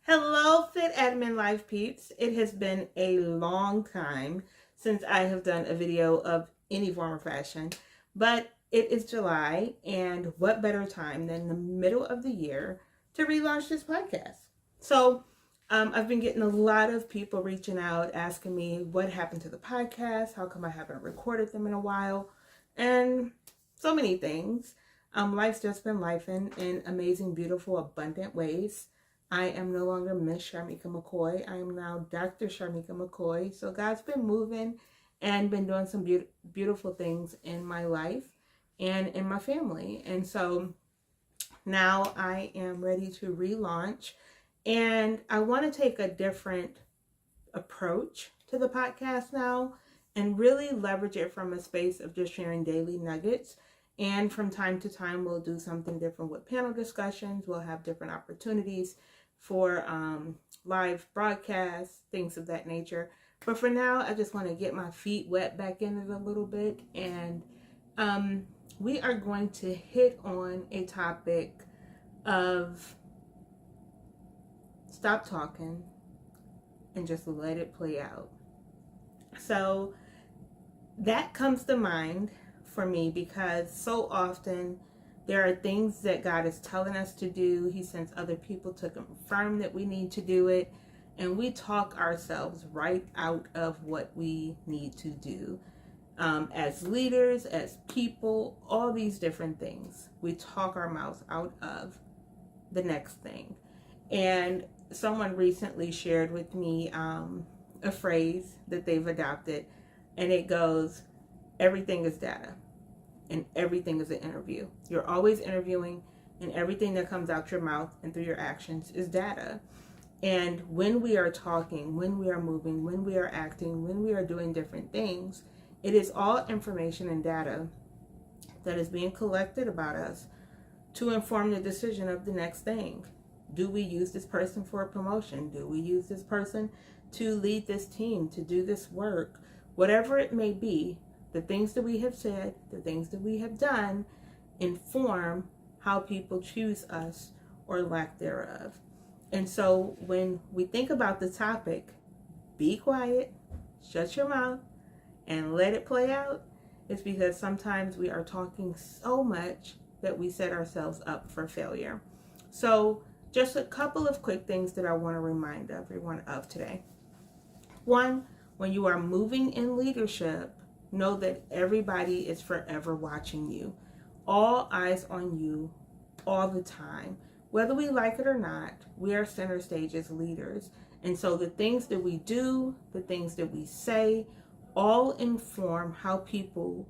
Hello, Fit Admin Life peeps. It has been a long time since I have done a video of any form or fashion, but it is July, and what better time than the middle of the year to relaunch this podcast? So, I've been getting a lot of people reaching out asking me what happened to the podcast, how come I haven't recorded them in a while, and so many things. Life's just been lifing in amazing, beautiful, abundant ways. I am no longer Miss Sharmika McCoy. I am now Dr. Sharmika McCoy. So God's been moving and been doing some beautiful things in my life and in my family. And so now I am ready to relaunch. And I want to take a different approach to the podcast now and really leverage it from a space of just sharing daily nuggets. And from time to time, we'll do something different with panel discussions. We'll have different opportunities for live broadcasts, things of that nature. But for now, I just want to get my feet wet back in it a little bit. And we are going to hit on a topic of stop talking and just let it play out. So that comes to mind for me because so often there are things that God is telling us to do. He sends other people to confirm that we need to do it. And we talk ourselves right out of what we need to do. As leaders, as people, all these different things. We talk our mouths out of the next thing. And someone recently shared with me a phrase that they've adopted. And it goes, everything is data. And everything is an interview. You're always interviewing, and everything that comes out your mouth and through your actions is data. And when we are talking, when we are moving, when we are acting, when we are doing different things, it is all information and data that is being collected about us to inform the decision of the next thing. Do we use this person for a promotion? Do we use this person to lead this team, to do this work? Whatever it may be, the things that we have said, the things that we have done inform how people choose us or lack thereof. And so when we think about the topic, be quiet, shut your mouth, and let it play out, it's because sometimes we are talking so much that we set ourselves up for failure. So just a couple of quick things that I want to remind everyone of today. One, when you are moving in leadership, know that everybody is forever watching you. All eyes on you all the time. Whether we like it or not, we are center stage as leaders. And so the things that we do, the things that we say, all inform how people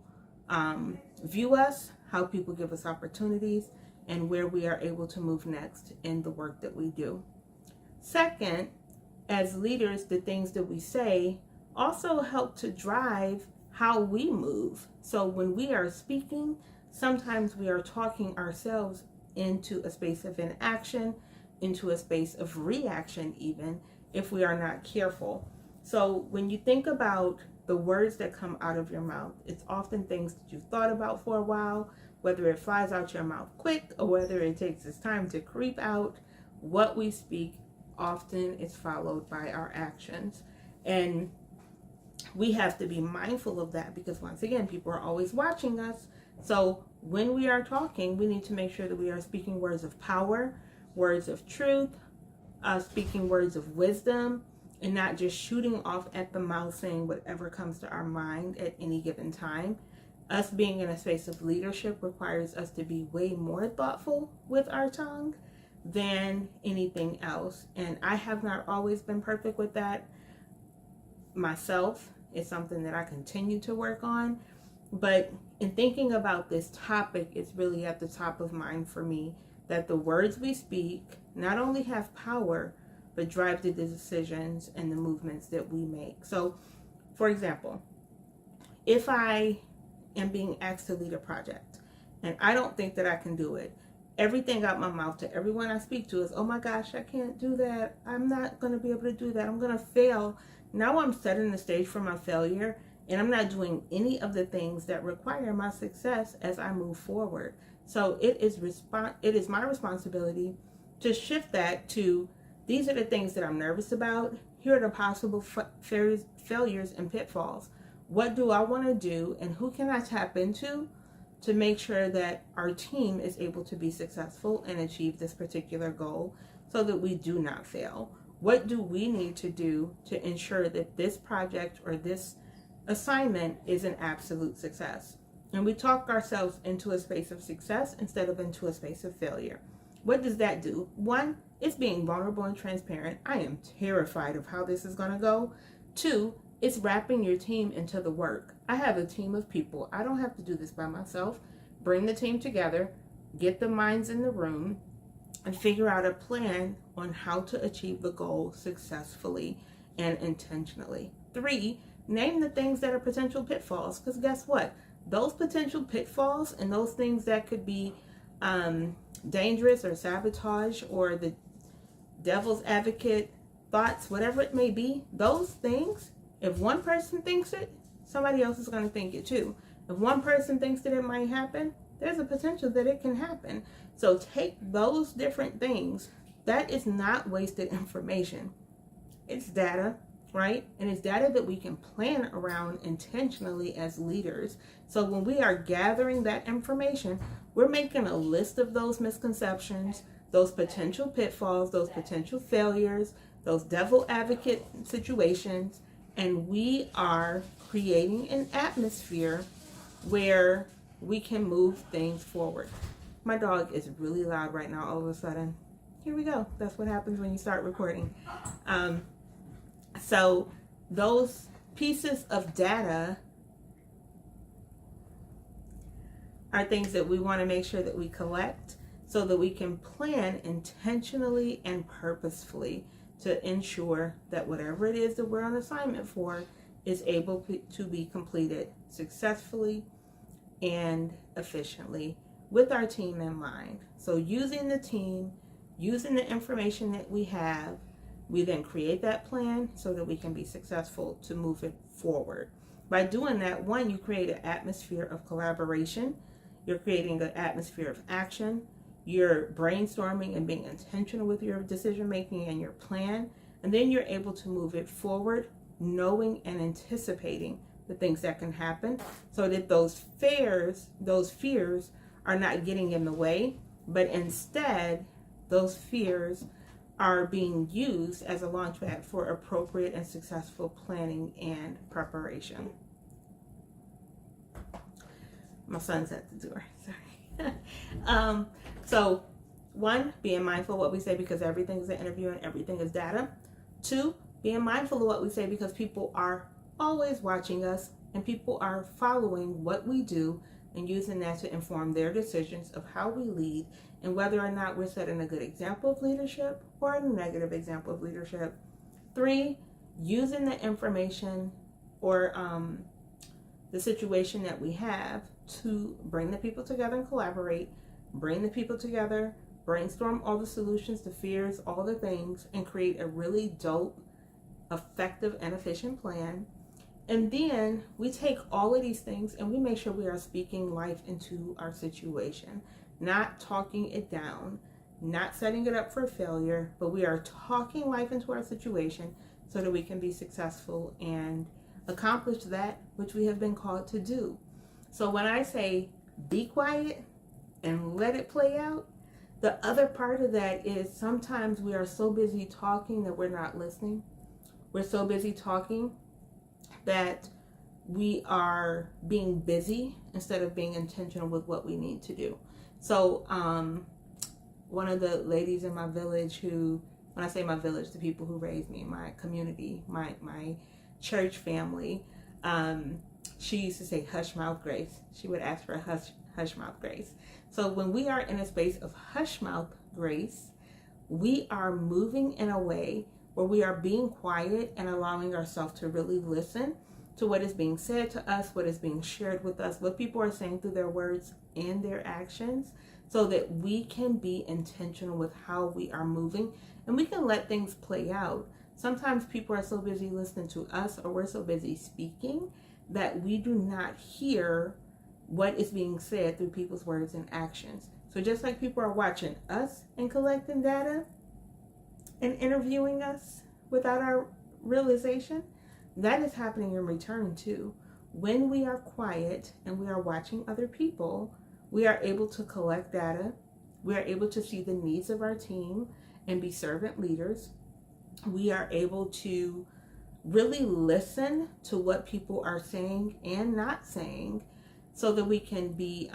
view us, how people give us opportunities, and where we are able to move next in the work that we do. Second, as leaders, the things that we say also help to drive how we move. So when we are speaking, sometimes we are talking ourselves into a space of inaction, into a space of reaction even, if we are not careful. So when you think about the words that come out of your mouth, it's often things that you've thought about for a while, whether it flies out your mouth quick or whether it takes its time to creep out. What we speak often is followed by our actions. And we have to be mindful of that because once again, people are always watching us. So when we are talking, we need to make sure that we are speaking words of power, words of truth, speaking words of wisdom, and not just shooting off at the mouth saying whatever comes to our mind at any given time. Us being in a space of leadership requires us to be way more thoughtful with our tongue than anything else. And I have not always been perfect with that myself. It's something that I continue to work on. But in thinking about this topic, it's really at the top of mind for me that the words we speak not only have power, but drive the decisions and the movements that we make. So, for example, if I am being asked to lead a project and I don't think that I can do it, everything out my mouth to everyone I speak to is, oh my gosh, I can't do that. I'm not going to be able to do that. I'm going to fail. Now I'm setting the stage for my failure, and I'm not doing any of the things that require my success as I move forward. So it is my responsibility to shift that to These are the things that I'm nervous about. Here are the possible failures and pitfalls. What do I want to do, and who can I tap into to make sure that our team is able to be successful and achieve this particular goal so that we do not fail? What do we need to do to ensure that this project or this assignment is an absolute success? And we talk ourselves into a space of success instead of into a space of failure. What does that do? One, it's being vulnerable and transparent. I am terrified of how this is going to go. Two, it's wrapping your team into the work. I have a team of people. I don't have to do this by myself. Bring the team together, get the minds in the room, and figure out a plan on how to achieve the goal successfully and intentionally. Three, name the things that are potential pitfalls, because guess what? Those potential pitfalls and those things that could be dangerous or sabotage or the devil's advocate thoughts, whatever it may be, those things, if one person thinks it, somebody else is going to think it too. If one person thinks that it might happen, there's a potential that it can happen. So take those different things. That is not wasted information. It's data, right? And it's data that we can plan around intentionally as leaders. So when we are gathering that information, we're making a list of those misconceptions, those potential pitfalls, those potential failures, those devil advocate situations, and we are creating an atmosphere where we can move things forward. My dog is really loud right now all of a sudden. Here we go. That's what happens when you start recording. So those pieces of data are things that we want to make sure that we collect so that we can plan intentionally and purposefully to ensure that whatever it is that we're on assignment for is able to be completed successfully and efficiently with our team in mind. So using the team, using the information that we have, we then create that plan so that we can be successful to move it forward. By doing that, one, you create an atmosphere of collaboration. You're creating an atmosphere of action. You're brainstorming and being intentional with your decision making and your plan. And then you're able to move it forward, knowing and anticipating the things that can happen so that those fears are not getting in the way, but instead those fears are being used as a launchpad for appropriate and successful planning and preparation. My son's at the door, sorry. So one, being mindful of what we say because everything is an interview and everything is data. Two, being mindful of what we say because people are always watching us and people are following what we do and using that to inform their decisions of how we lead and whether or not we're setting a good example of leadership or a negative example of leadership. Three, using the information or the situation that we have to bring the people together and collaborate, bring the people together, brainstorm all the solutions, the fears, all the things, and create a really dope, effective, and efficient plan. And then we take all of these things and we make sure we are speaking life into our situation, not talking it down, not setting it up for failure, but we are talking life into our situation so that we can be successful and accomplish that which we have been called to do. So when I say be quiet and let it play out, the other part of that is sometimes we are so busy talking that we're not listening. We're so busy talking that we are being busy instead of being intentional with what we need to do. So one of the ladies in my village who, when I say my village, the people who raised me, my community, my church family, she used to say hush mouth grace. She would ask for a hush mouth grace. So when we are in a space of hush mouth grace, we are moving in a way where we are being quiet and allowing ourselves to really listen to what is being said to us, what is being shared with us, what people are saying through their words and their actions, so that we can be intentional with how we are moving and we can let things play out. Sometimes people are so busy listening to us, or we're so busy speaking, that we do not hear what is being said through people's words and actions. So just like people are watching us and collecting data, and interviewing us without our realization, that is happening in return too. When we are quiet and we are watching other people, we are able to collect data. We are able to see the needs of our team and be servant leaders. We are able to really listen to what people are saying and not saying so that we can be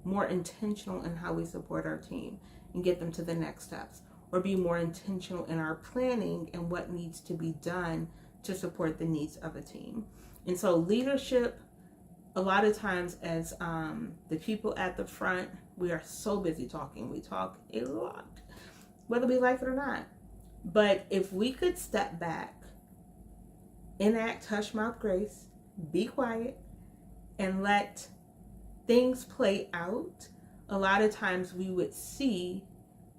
more intentional in how we support our team and get them to the next steps, or be more intentional in our planning and what needs to be done to support the needs of a team. And so leadership, a lot of times as the people at the front, we are so busy talking. We talk a lot, whether we like it or not. But if we could step back, enact hush mouth grace, be quiet, and let things play out, a lot of times we would see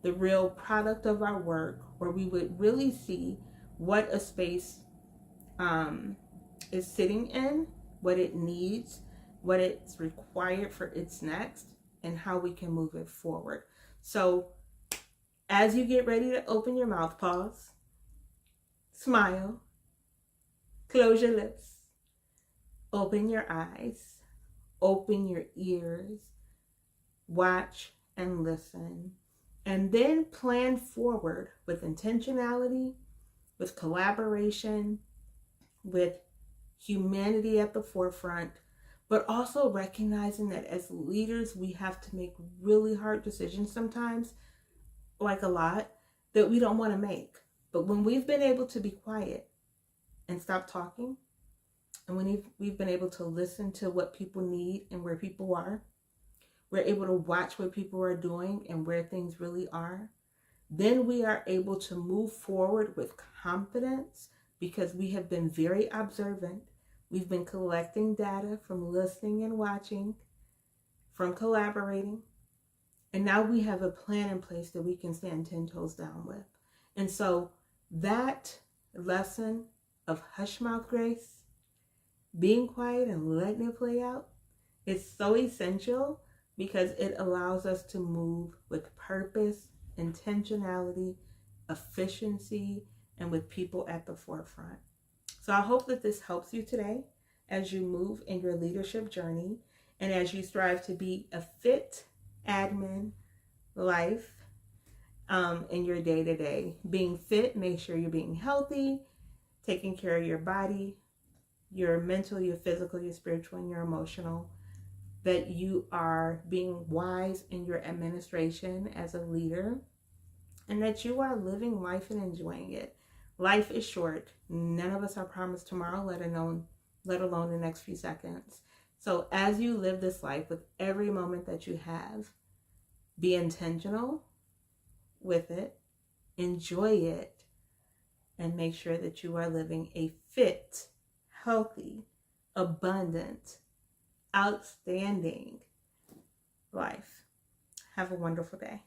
the real product of our work, or we would really see what a space is sitting in, what it needs, what it's required for its next, and how we can move it forward. So as you get ready to open your mouth, pause, smile, close your lips, open your eyes, open your ears, watch and listen, and then plan forward with intentionality, with collaboration, with humanity at the forefront, but also recognizing that as leaders, we have to make really hard decisions sometimes, like a lot, that we don't want to make. But when we've been able to be quiet and stop talking, and when we've been able to listen to what people need and where people are, we're able to watch what people are doing and where things really are, then we are able to move forward with confidence because we have been very observant. We've been collecting data from listening and watching, from collaborating, and now we have a plan in place that we can stand 10 toes down with. And so that lesson of hush mouth grace, being quiet and letting it play out, is so essential because it allows us to move with purpose, intentionality, efficiency, and with people at the forefront. So I hope that this helps you today as you move in your leadership journey and as you strive to be a fit admin life in your day-to-day. Being fit, make sure you're being healthy, taking care of your body, your mental, your physical, your spiritual, and your emotional, that you are being wise in your administration as a leader, and that you are living life and enjoying it. Life is short. None of us are promised tomorrow, let alone the next few seconds. So as you live this life with every moment that you have, be intentional with it, enjoy it, and make sure that you are living a fit, healthy, abundant, outstanding life. Have a wonderful day.